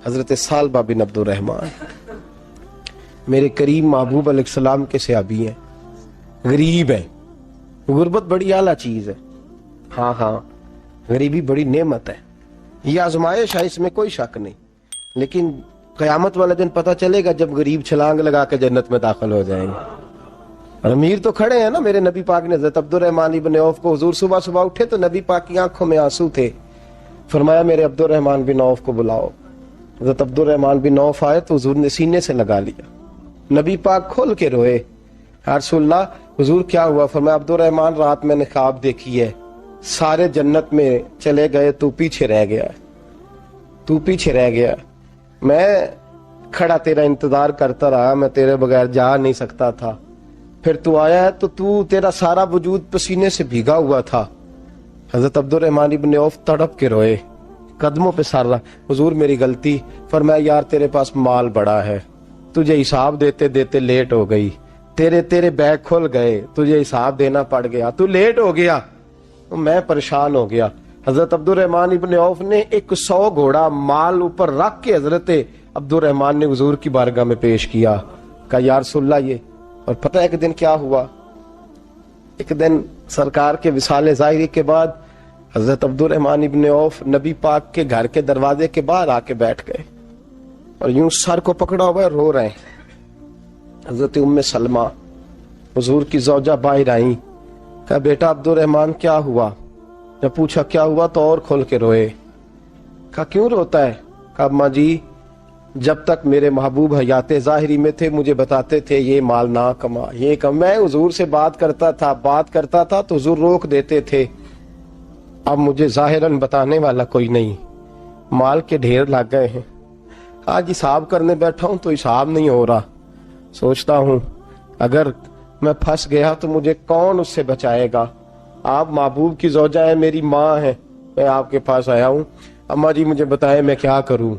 حضرت سالبہ بن عبد الرحمن میرے کریم محبوب علیہ السلام کے صحابی ہیں، غریب ہیں. غربت بڑی اعلیٰ چیز ہے. ہاں غریبی بڑی نعمت ہے، یہ آزمائش ہے، اس میں کوئی شک نہیں. لیکن قیامت والا دن پتہ چلے گا جب غریب چھلانگ لگا کے جنت میں داخل ہو جائیں گے. اور امیر تو کھڑے ہیں نا. میرے نبی پاک نے حضرت عبد الرحمن بن عوف کو، حضور صبح صبح اٹھے تو نبی پاک کی آنکھوں میں آنسو تھے. فرمایا میرے عبد الرحمن بن عوف کو بلاؤ. حضرت عبد الرحمن بن عوف آئے تو حضور نے سینے سے لگا لیا. نبی پاک کھول کے روئے. یا رسول اللہ، حضور کیا ہوا؟ فرمایا عبد الرحمن رات میں نے خواب دیکھی ہے، سارے جنت میں چلے گئے، تو پیچھے رہ گیا. تو پیچھے رہ گیا. میں کھڑا تیرا انتظار کرتا رہا، میں تیرے بغیر جا نہیں سکتا تھا. پھر تو آیا ہے تو تیرا سارا وجود پسینے سے بھیگا ہوا تھا. حضرت عبد الرحمن بن عوف تڑپ کے روئے، قدموں پہ سر رہا. حضور میری غلطی. فرمایا یار تیرے پاس مال بڑا ہے، تجھے حساب دیتے دیتے لیٹ ہو گئی. تیرے بیگ کھل گئے، تجھے حساب دینا پڑ گیا، تو لیٹ ہو گیا، میں پریشان ہو گیا. حضرت عبد الرحمن ابن عوف نے 100 گھوڑا مال اوپر رکھ کے حضرت عبد الرحمن نے حضور کی بارگاہ میں پیش کیا. کہا یا رسول اللہ یہ. اور پتہ ہے ایک دن کیا ہوا؟ ایک دن سرکار کے وصال ظاہری کے بعد حضرت عبد الرحمن ابن عوف نبی پاک کے گھر کے دروازے کے باہر آ کے بیٹھ گئے اور یوں سر کو پکڑا ہوا ہے، رو رہے ہیں. حضرت ام سلمہ حضور کی زوجہ باہر آئیں. کہا بیٹا عبد الرحمن کیا ہوا؟ جب پوچھا کیا ہوا تو اور کھول کے روئے. کہا کیوں روتا ہے؟ کہا اماں جی جب تک میرے محبوب حیات ظاہری میں تھے مجھے بتاتے تھے یہ مال نہ کما، یہ کم. میں حضور سے بات کرتا تھا تو حضور روک دیتے تھے. اب مجھے ظاہراً بتانے والا کوئی نہیں، مال کے ڈھیر لگ گئے ہیں. آج حساب کرنے بیٹھا ہوں تو حساب نہیں ہو رہا. سوچتا ہوں اگر میں پھنس گیا تو مجھے کون اس سے بچائے گا؟ آپ محبوب کی زوجہ ہیں، میری ماں ہے، میں آپ کے پاس آیا ہوں. اماں جی مجھے بتائیں میں کیا کروں؟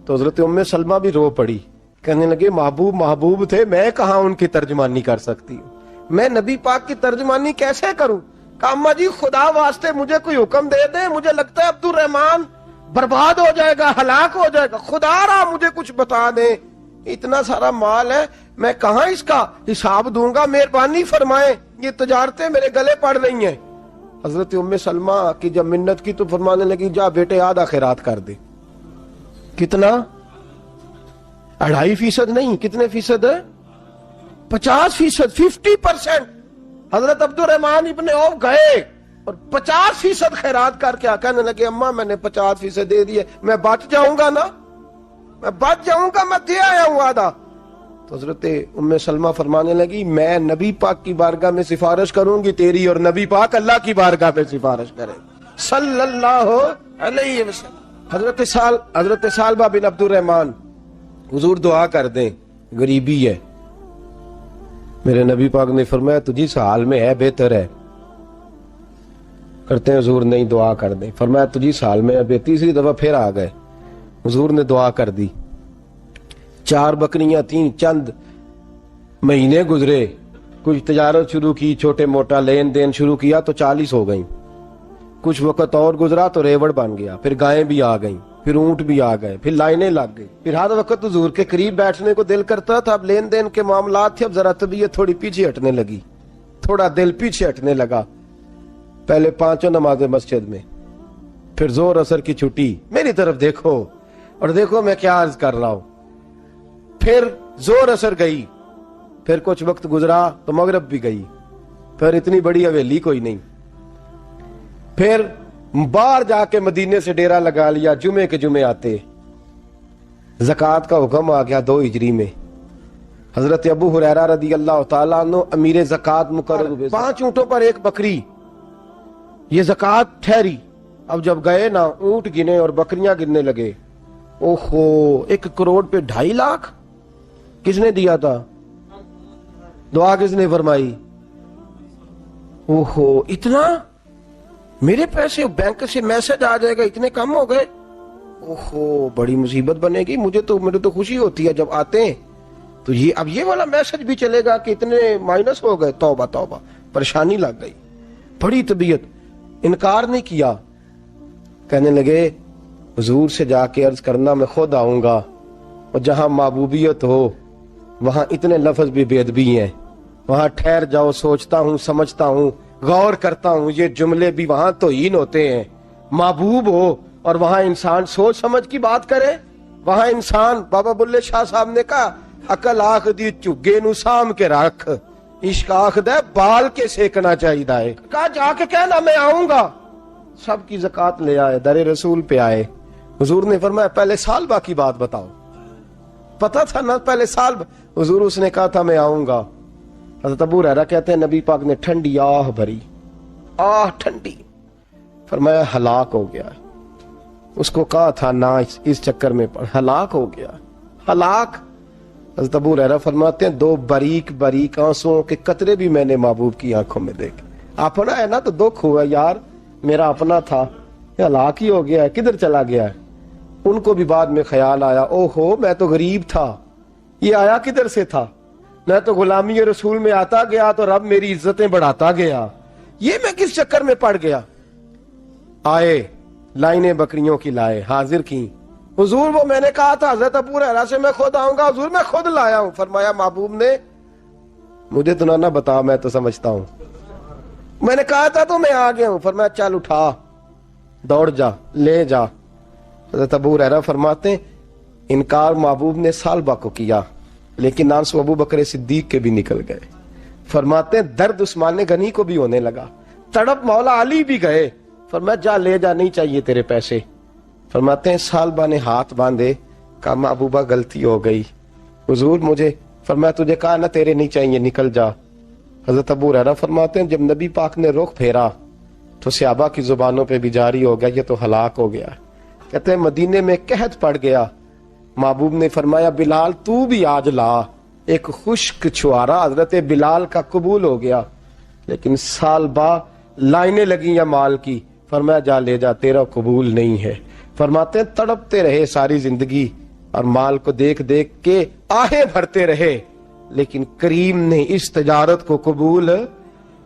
تو حضرت ام سلمہ بھی رو پڑی. کہنے لگے محبوب تھے، میں کہاں ان کی ترجمانی کر سکتی ہوں، میں نبی پاک کی ترجمانی کیسے کروں؟ کہا اماں جی خدا واسطے مجھے کوئی حکم دے دیں، مجھے لگتا ہے عبد الرحمن برباد ہو جائے گا، ہلاک ہو جائے گا. خدا رہا مجھے کچھ بتا دیں، اتنا سارا مال ہے، میں کہاں اس کا حساب دوں گا؟ مہربانی فرمائیں، یہ تجارتیں میرے گلے پڑ رہی ہیں. حضرت ام سلمہ کی جب منت کی تو فرمانے لگی جا بیٹے آدھا خیرات کر دے. کتنا؟ 2.5% نہیں، کتنے فیصد ہے؟ 50%، 50%. حضرت عبد الرحمن ابن عوف گئے اور 50% خیرات کر کے کہنے لگے اماں میں نے 50% دے دیے، میں بچ جاؤں گا نا، میں بچ جاؤں گا، میں دے آیا ہوں آدھا. تو حضرت ام سلمہ فرمانے لگی میں نبی پاک کی بارگاہ میں سفارش کروں گی تیری، اور نبی پاک اللہ کی بارگاہ میں سفارش کرے صلی اللہ علیہ وسلم. حضرت سالبہ بن عبد الرحمن، حضور دعا کر دیں، غریبی ہے. میرے نبی پاک نے فرمایا تجھی اس حال میں ہے بہتر ہے. کرتے ہیں حضور نہیں دعا کر دیں. فرمایا تجھی اس حال میں ہے. تیسری دفعہ پھر آ گئے، حضور نے دعا کر دی. 4 بکریاں تھیں، چند مہینے گزرے، کچھ تجارت شروع کی، چھوٹے موٹا لین دین شروع کیا تو 40 ہو گئیں. کچھ وقت اور گزرا تو ریوڑ بن گیا، پھر گائیں بھی آ گئیں، پھر اونٹ بھی آ گئے، پھر لائنیں لگ گئی. پھر ہر وقت حضور کے قریب بیٹھنے کو دل کرتا تھا. اب لین دین کے معاملات تھے، اب ذرا طبیعت تھوڑی پیچھے ہٹنے لگی، تھوڑا دل پیچھے ہٹنے لگا. پہلے 5 نمازیں مسجد میں، پھر زور اثر کی چھٹی. میری طرف دیکھو اور دیکھو میں کیا عرض کر رہا ہوں. پھر زور اثر گئی، پھر کچھ وقت گزرا تو مغرب بھی گئی، پھر اتنی بڑی حویلی کوئی نہیں. پھر باہر جا کے مدینے سے ڈیرا لگا لیا، جمعے کے جمعے آتے. زکوٰۃ کا حکم آ گیا 2 ہجری میں. حضرت ابو ہریرہ رضی اللہ تعالیٰ عنہ امیر زکوٰۃ مقرر ہوئے. 5 اونٹوں پر 1 بکری، یہ زکوٰۃ ٹھہری. اب جب گئے نا اونٹ گنے اور بکریاں گننے لگے، اوہو 1 کروڑ پہ 2.5 لاکھ کس نے دیا تھا؟ دعا کس نے فرمائی؟ اوہو اتنا، میرے پیسے بینک سے میسج آ جائے گا اتنے کم ہو گئے، اوہو بڑی مصیبت بنے گی. مجھے تو خوشی ہوتی ہے جب آتے ہیں تو یہ اب یہ والا میسج بھی چلے گا کہ اتنے مائنس ہو گئے. توبہ توبہ، پریشانی لگ گئی، بڑی طبیعت. انکار نہیں کیا، کہنے لگے حضور سے جا کے عرض کرنا میں خود آؤں گا، اور جہاں محبوبیت ہو وہاں اتنے لفظ بھی بے ادبی ہیں، وہاں ٹھہر جاؤ، سوچتا ہوں، سمجھتا ہوں، غور کرتا ہوں، یہ جملے بھی وہاں توہین ہوتے ہیں۔ محبوب ہو اور وہاں انسان سوچ سمجھ کی بات کرے، وہاں انسان، بابا بلے شاہ صاحب نے کہا عقل آخ دی چگے نو سام کے رکھ، عشق آخ دے بال کے سیکنا چاہیے دائے، کہا جا کے کہنا میں آؤں گا۔ سب کی زکوٰۃ لے آئے، در رسول پہ آئے، حضور نے فرمایا پہلے سالبہ کی بات بتاؤ، پتا تھا نا پہلے سال؟ حضور اس نے کہا تھا میں آؤں گا۔ حضرت ابو ہریرہ کہتے ہیں نبی پاک نے ٹھنڈی آہ بھری، آہ ٹھنڈی، فرمایا ہلاک ہو گیا۔ اس کو کہا تھا نہ اس چکر میں پڑ، ہلاک ہو گیا، ہلاک۔ حضرت ابو ہریرہ فرماتے ہیں دو باریک باریک آنسوؤں کے قطرے بھی میں نے محبوب کی آنکھوں میں دیکھے۔ اپنا ہے نا تو دکھ ہوا، یار میرا اپنا تھا، یہ ہلاک ہی ہو گیا ہے، کدھر چلا گیا ہے؟ ان کو بھی بعد میں خیال آیا، او ہو میں تو غریب تھا، یہ آیا کدھر سے تھا؟ میں تو غلامی رسول میں آتا گیا تو رب میری عزتیں بڑھاتا گیا، یہ میں کس چکر میں پڑ گیا؟ آئے لائنیں بکریوں کی لائے، حاضر کی، حضور وہ میں نے کہا تھا حضرت ابو ہریرہ سے میں خود آؤں گا، حضور میں خود لایا ہوں۔ فرمایا محبوب نے مجھے تو نہ بتا، میں تو سمجھتا ہوں، میں نے کہا تھا تو میں آ گیا ہوں۔ فرمایا چل اٹھا، دوڑ جا، لے جا۔ حضرت ابو ہریرہ فرماتے ہیں انکار محبوب نے سالبہ کو کیا، لیکن آنسو ابو بکر صدیق کے بھی نکل گئے۔ فرماتے ہیں درد عثمان غنی کو بھی ہونے لگا، تڑپ مولا علی بھی گئے۔ فرمایا جا لے جا، نہیں چاہیے تیرے پیسے۔ فرماتے ہیں سالبہ نے ہاتھ باندھے، کہا محبوبہ غلطی ہو گئی، حضور مجھے، فرمایا تجھے کہا نا تیرے نہیں چاہیے، نکل جا۔ حضرت ابو ہریرہ فرماتے ہیں جب نبی پاک نے رخ پھیرا تو صحابہ کی زبانوں پہ بھی جاری ہو گیا یہ تو ہلاک ہو گیا۔ کہتے ہیں مدینے میں قحط پڑ گیا، محبوب نے فرمایا بلال تو بھی آج لا، ایک خشک چھوارا حضرت بلال کا قبول ہو گیا، لیکن سال با لائنیں لگی یا مال کی، فرمایا جا لے جا تیرا قبول نہیں ہے۔ فرماتے ہیں تڑپتے رہے ساری زندگی اور مال کو دیکھ دیکھ کے آہیں بھرتے رہے، لیکن کریم نے اس تجارت کو قبول،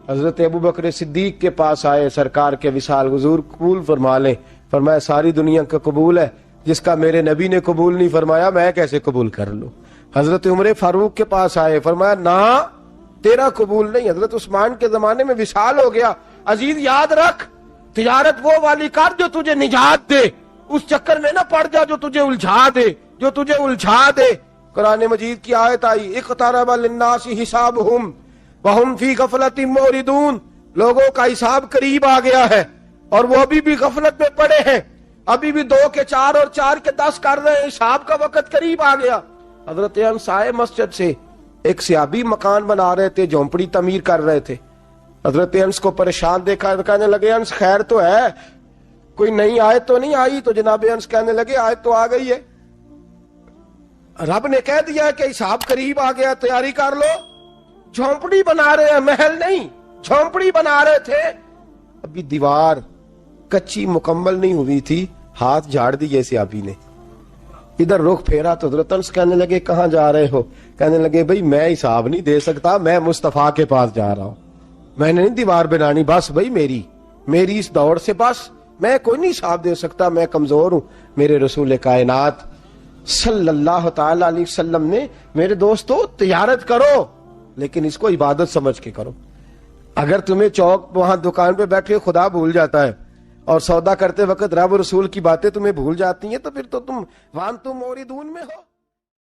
حضرت ابو بکر صدیق کے پاس آئے، سرکار کے وصال حضور قبول فرما لیں۔ فرمایا ساری دنیا کا قبول ہے، جس کا میرے نبی نے قبول نہیں فرمایا میں کیسے قبول کر لوں؟ حضرت عمر فاروق کے پاس آئے، فرمایا نہ تیرا قبول نہیں۔ حضرت عثمان کے زمانے میں وصال ہو گیا۔ عزیز یاد رکھ، تجارت وہ والی کر جو تجھے نجات دے، اس چکر میں نہ پڑ جا جو تجھے الجھا دے، قرآن مجید کی آیت آئی اقترب للناس حسابہم وہم فی غفلۃ معرضون، لوگوں کا حساب قریب آ گیا ہے اور وہ ابھی بھی غفلت میں پڑے ہیں، ابھی بھی 2 کے 4 اور 4 کے 10 کر رہے ہیں، حساب کا وقت قریب آ گیا۔ حضرت انس آئے مسجد سے، ایک صحابی مکان بنا رہے تھے، جھونپڑی تعمیر کر رہے تھے۔ حضرت انس کو پریشان دیکھا، کہنے لگے انس خیر تو ہے، کوئی نئی آیت تو نہیں آئی؟ تو جناب انس کہنے لگے آیت تو آ گئی ہے، رب نے کہہ دیا ہے کہ حساب قریب آ گیا، تیاری کر لو۔ جھونپڑی بنا رہے ہیں، محل نہیں، جھونپڑی بنا رہے تھے، ابھی دیوار کچی مکمل نہیں ہوئی تھی، ہاتھ جھاڑ دیے صحابی نے، ادھر رخ پھیرا تو حضرت انس کہنے لگے کہاں جا رہے ہو؟ کہنے لگے بھئی میں حساب نہیں دے سکتا، میں مصطفیٰ کے پاس جا رہا ہوں، میں نے نہیں دیوار بنانی، بس بھئی میری اس دور سے بس میں کوئی نہیں حساب دے سکتا، میں کمزور ہوں۔ میرے رسول کائنات صلی اللہ تعالی علیہ وسلم نے میرے دوستو تجارت کرو لیکن اس کو عبادت سمجھ کے کرو۔ اگر تمہیں چوک وہاں دکان پہ بیٹھے خدا بھول جاتا ہے اور سودا کرتے وقت رب رسول کی باتیں تمہیں بھول جاتی ہیں تو پھر تو تم وانتم موردون میں ہو۔